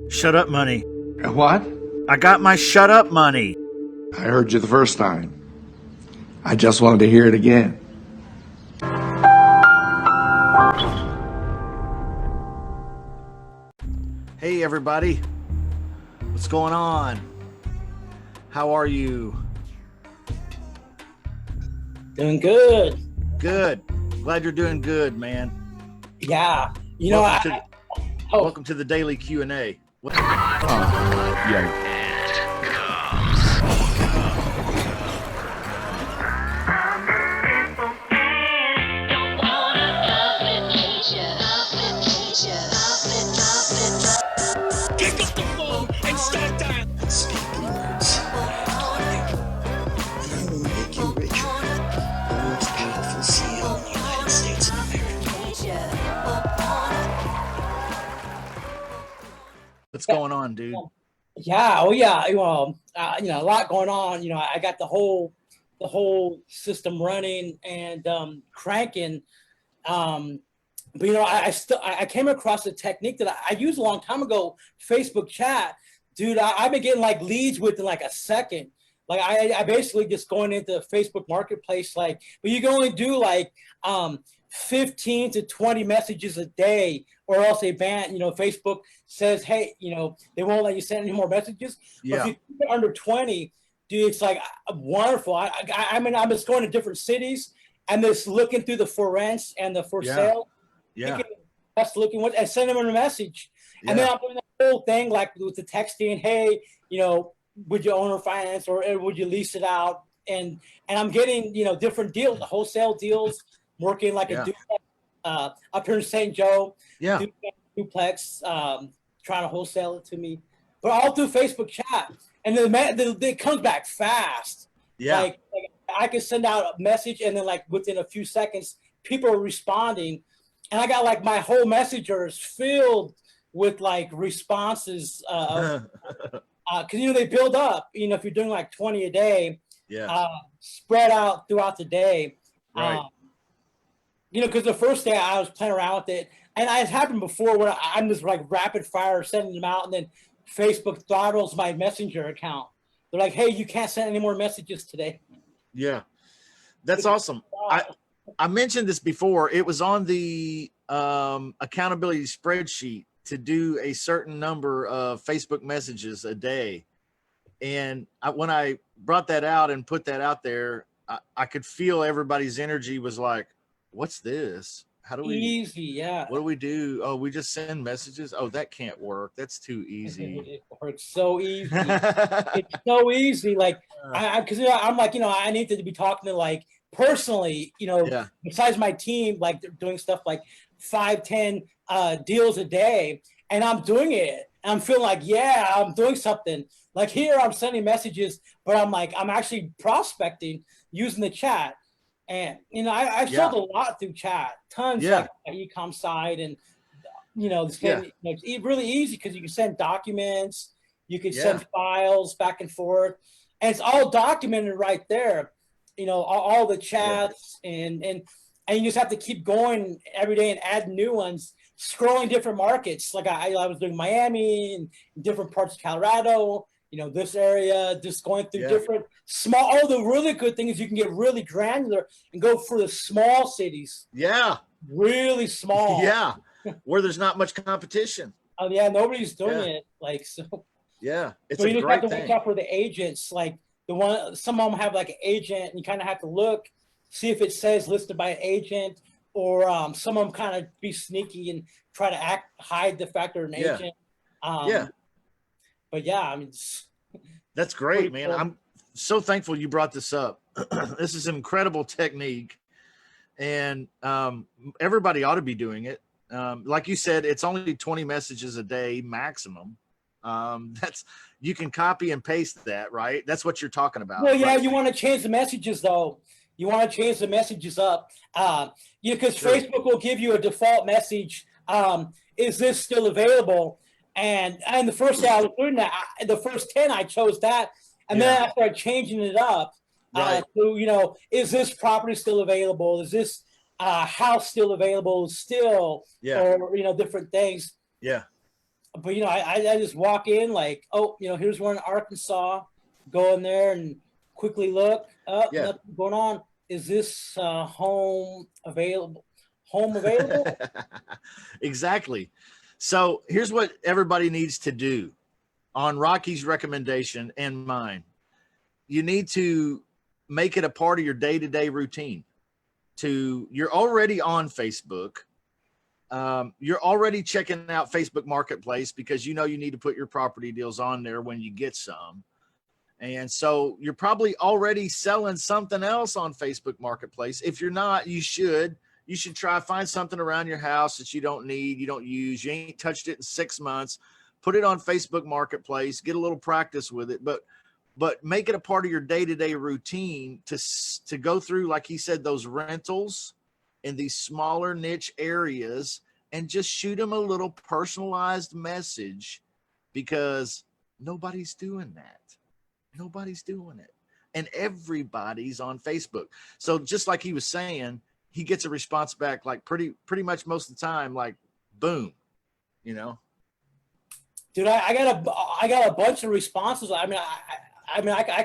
Shut up money. What? I got my shut up money. I heard you the first time. I just wanted to hear it again. Hey everybody. What's going on? How are you? Doing good. Good. Glad you're doing good, man. Yeah. Welcome to the daily Q&A. Yeah. Pick up the phone and start dialing. Speak the words and I will make you richer. The most powerful CEO in the United States of America. What's going on, dude? Yeah. Oh, yeah. Well, a lot going on. I got the whole system running and cranking. But I came across a technique that I used a long time ago. Facebook chat, dude. I've been getting like leads within like a second. Like I basically just going into Facebook Marketplace, but you can only do like 15 to 20 messages a day, or else they ban. Facebook says, hey, they won't let you send any more messages. Yeah. But if you keep it under 20, dude, it's like wonderful. I mean, I'm just going to different cities and just looking through the for rents and the for sale. Yeah. Best looking one and send them a message. Yeah. And then I'm doing the whole thing like with the texting, hey, would you own or finance or would you lease it out? And I'm getting, different deals, the wholesale deals, working like a duplex up here in St. Joe. Yeah. Duplex, trying to wholesale it to me. But all through Facebook chat. And then it comes back fast. Yeah. Like I can send out a message and then like within a few seconds, people are responding. And I got like my whole messenger is filled with like responses, because they build up. If you're doing like 20 a day, spread out throughout the day. Right. Because the first day I was playing around with it, and it's happened before where I'm just like rapid fire sending them out, and then Facebook throttles my messenger account. They're like, "Hey, you can't send any more messages today." Yeah, that's awesome. I mentioned this before. It was on the accountability spreadsheet to do a certain number of Facebook messages a day. And when I brought that out and put that out there, I could feel everybody's energy was like, what's this? How do we easy? Yeah. What do we do? Oh, we just send messages. Oh, that can't work. That's too easy. It works so easy. It's so easy. Like, because I'm like, I need to be talking to like personally, besides my team, like they're doing stuff like 5-10 deals a day, and I'm doing it. And I'm feeling like, yeah, I'm doing something. Like here, I'm sending messages, but I'm actually prospecting using the chat. And I sold a lot through chat, tons like my e-com site, and it's really easy because you can send documents, you can send files back and forth, and it's all documented right there. All the chats and you just have to keep going every day and add new ones, scrolling different markets. Like I was doing Miami and different parts of Colorado. This area, just going through different small, all the really good things. You can get really granular and go for the small cities. Yeah. Really small. Yeah. Where there's not much competition. Oh yeah. Nobody's doing it. Like, so. Yeah. It's so a you just great have to thing. watch out for the agents. Like some of them have like an agent, and you kind of have to look, see if it says listed by an agent, or some of them kind of be sneaky and try to hide the fact they're an agent. But yeah, I mean, that's great, man. Cool. I'm so thankful you brought this up. This is an incredible technique, and everybody ought to be doing it. Like you said, it's only 20 messages a day maximum. You can copy and paste that, right? That's what you're talking about. Well, yeah, right? You want to change the messages though. You want to change the messages up. Because Facebook will give you a default message. Is this still available? And the first day I was doing that, the first 10, I chose that. And then I started changing it up. To, is this property still available? Is this house still available still? Or, different things. Yeah. but you know, I just walk in like, oh, you know, here's one in Arkansas. Go in there and quickly look up. Yeah. Nothing going on. Is this home available? Home available? Exactly. So here's what everybody needs to do on Rocky's recommendation and mine. You need to make it a part of your day-to-day routine. You're already on Facebook. You're already checking out Facebook Marketplace because you know you need to put your property deals on there when you get some. And so you're probably already selling something else on Facebook Marketplace. If you're not, you should try find something around your house that you don't need, you don't use, you ain't touched it in 6 months, put it on Facebook Marketplace, get a little practice with it, but make it a part of your day-to-day routine to go through, like he said, those rentals in these smaller niche areas and just shoot them a little personalized message, because nobody's doing that. Nobody's doing it. And everybody's on Facebook. So just like he was saying, he gets a response back like pretty much most of the time, like boom, you know. Dude, I got a bunch of responses. I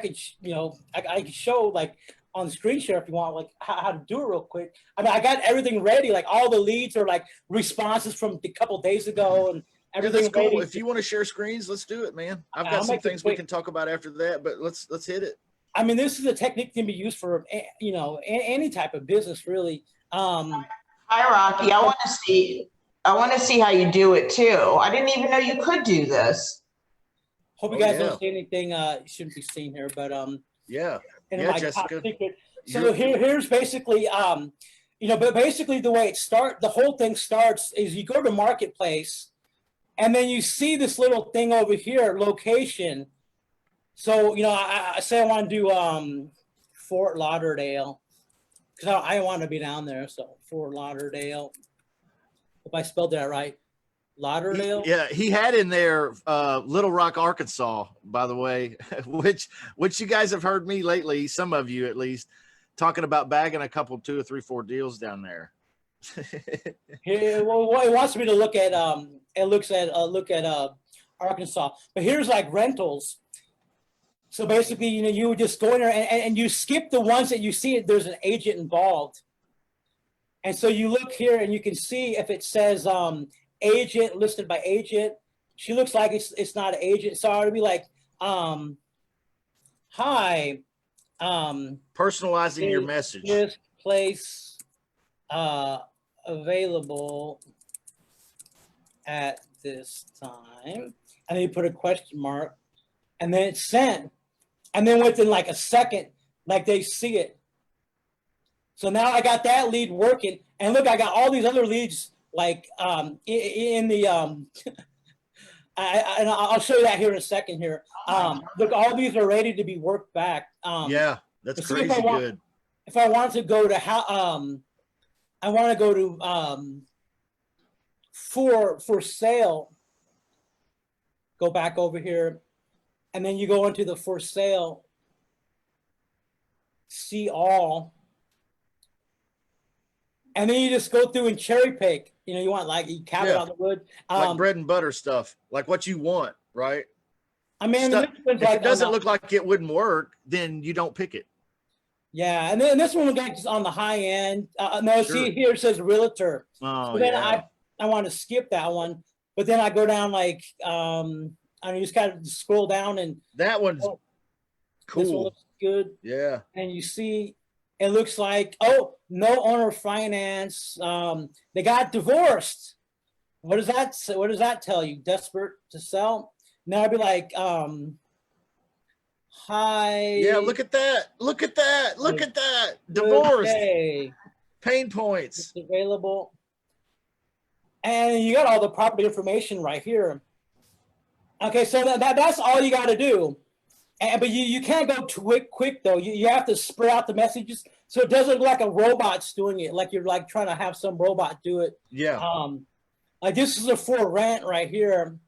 could, you know, I could show like on the screen share if you want, like how to do it real quick. I mean, I got everything ready. Like all the leads are like responses from a couple days ago, and everything. That's cool. Ready. If you want to share screens, let's do it, man. I've got some things we can talk about after that, but let's hit it. I mean, this is a technique that can be used for, you know, any type of business, really. Hi, Rocky. I want to see how you do it too. I didn't even know you could do this. Hope you guys don't see anything shouldn't be seen here, but yeah, Jessica. So here's basically you know, but basically the way the whole thing starts is you go to Marketplace, and then you see this little thing over here, location. So, you know, I say I want to do Fort Lauderdale, because I want to be down there. So Fort Lauderdale. Hope I spelled that right. Lauderdale. He had in there Little Rock, Arkansas, by the way, which you guys have heard me lately, some of you at least, talking about bagging a couple, 2 or 3, 4 deals down there. Well, it wants me to look at look at Arkansas, but here's like rentals. So basically, you know, you would just go in there and you skip the ones that you see there's an agent involved. And so you look here and you can see if it says agent listed by agent. She looks like it's not an agent. So I would be like, hi. Personalizing your message. This place available at this time. And then you put a question mark, and then it's sent. And then within like a second, like they see it. So now I got that lead working, and look, I got all these other leads like in the and I'll show you that here in a second here. Look, all these are ready to be worked back. Yeah, that's crazy good. If I wanted to go to I want to go to for sale. Go back over here, and then you go into the for sale. See all. And then you just go through and cherry pick. You know, you want like you cap it on the wood. Like bread and butter stuff, like what you want, right? I mean, if it doesn't look like it wouldn't work, then you don't pick it. Yeah, and then this one got just on the high end. No, sure. See here it says realtor. Oh, so then yeah. I want to skip that one, but then I go down like I just kind of scroll down, and that one's cool. This one looks good. Yeah. And you see, it looks like, oh, no owner finance. They got divorced. What does that say? What does that tell you? Desperate to sell? Now I'd be like, hi. Yeah, look at that. Look at that. Look at that. Divorced. Okay. Pain points. It's available. And you got all the property information right here. Okay, so that's all you got to do. But you can't go too quick though. You have to spread out the messages so it doesn't look like a robot's doing it, like you're like trying to have some robot do it. Yeah. Like this is a for rent right here,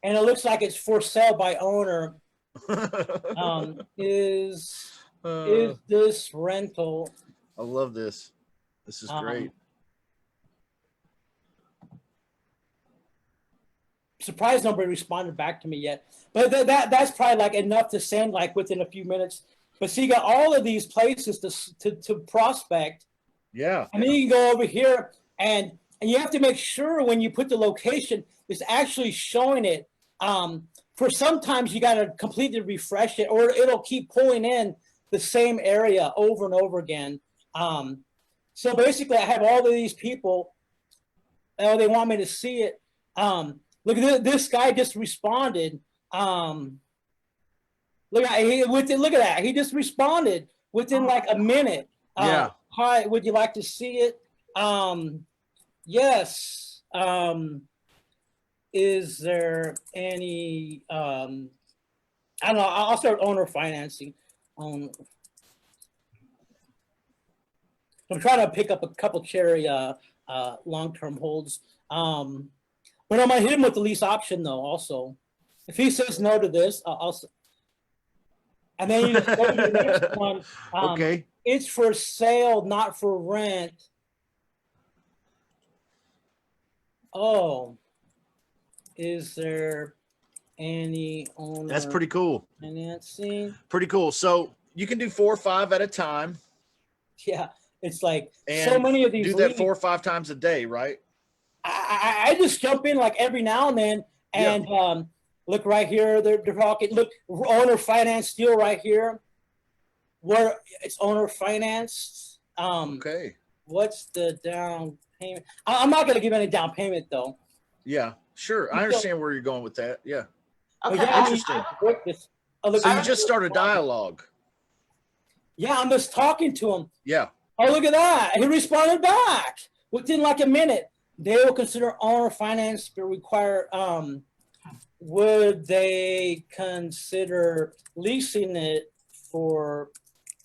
and it looks like it's for sale by owner. Is this rental? I love this. This is great. surprised nobody responded back to me yet. But that's probably like enough to send like within a few minutes. But so you got all of these places to prospect. Yeah. And then you can go over here and you have to make sure when you put the location, it's actually showing it. For sometimes you got to completely refresh it, or it'll keep pulling in the same area over and over again. So basically, I have all of these people. Oh, they want me to see it. Look at this guy just responded. Look at that. He just responded within like a minute. Yeah. Hi, would you like to see it? Yes. Is there any, I don't know, I'll start owner financing. I'm trying to pick up a couple cherry long-term holds. But I'm gonna hit him with the lease option though also. If he says no to this, I'll and then you just go to the next one. Okay. It's for sale, not for rent. Oh. Is there any owner That's pretty cool. financing? Pretty cool. So you can do 4 or 5 at a time. Yeah, it's like And so many of these. do that leads, 4 or 5 times a day, right? I just jump in like every now and then and look right here. They're talking. Look, owner finance deal right here. Where it's owner financed. Okay. What's the down payment? I'm not going to give any down payment though. Yeah, sure. I understand where you're going with that. Yeah. Okay. Yeah, I mean, Interesting. look, So you just start a dialogue. Yeah, I'm just talking to him. Yeah. Oh, look at that. He responded back within like a minute. They will consider owner finance to require, would they consider leasing it for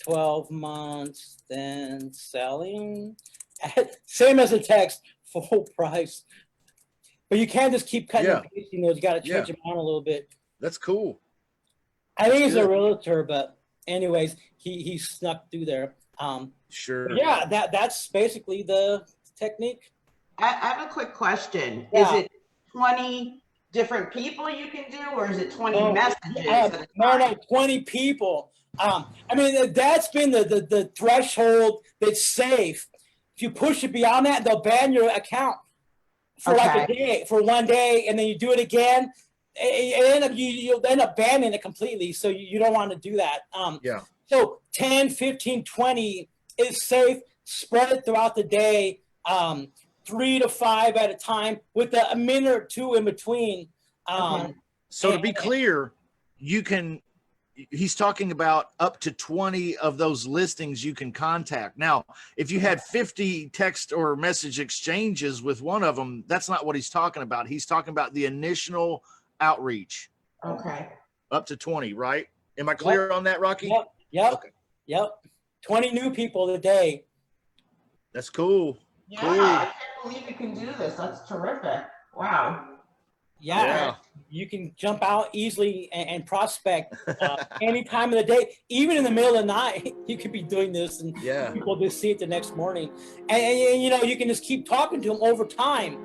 12 months, then selling? Same as a text, full price. But you can't just keep cutting and pasting those. You got to change them on a little bit. That's cool. I think he's a realtor, but anyways, he snuck through there. Sure. Yeah, that's basically the technique. I have a quick question. Yeah. Is it 20 different people you can do, or is it 20 messages? No, 20 people. I mean, that's been the threshold that's safe. If you push it beyond that, they'll ban your account for like a day, for 1 day, and then you do it again. You'll end up banning it completely. So you don't want to do that. Yeah. So 10, 15, 20 is safe. Spread it throughout the day. 3 to 5 at a time with a minute or 2 in between. So to be clear, he's talking about up to 20 of those listings you can contact. Now, if you had 50 text or message exchanges with one of them, that's not what he's talking about. He's talking about the initial outreach. Okay. Up to 20, right? Am I clear on that, Rocky? Yep. Okay. Yep. 20 new people a day. That's cool. Yeah, Cool. I can't believe you can do this. That's terrific. Wow. Yeah. You can jump out easily and prospect any time of the day, even in the middle of the night. You could be doing this, and people just see it the next morning. And you know, you can just keep talking to them over time,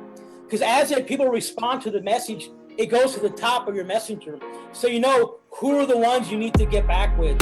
because as people respond to the message, it goes to the top of your messenger, so you know who are the ones you need to get back with.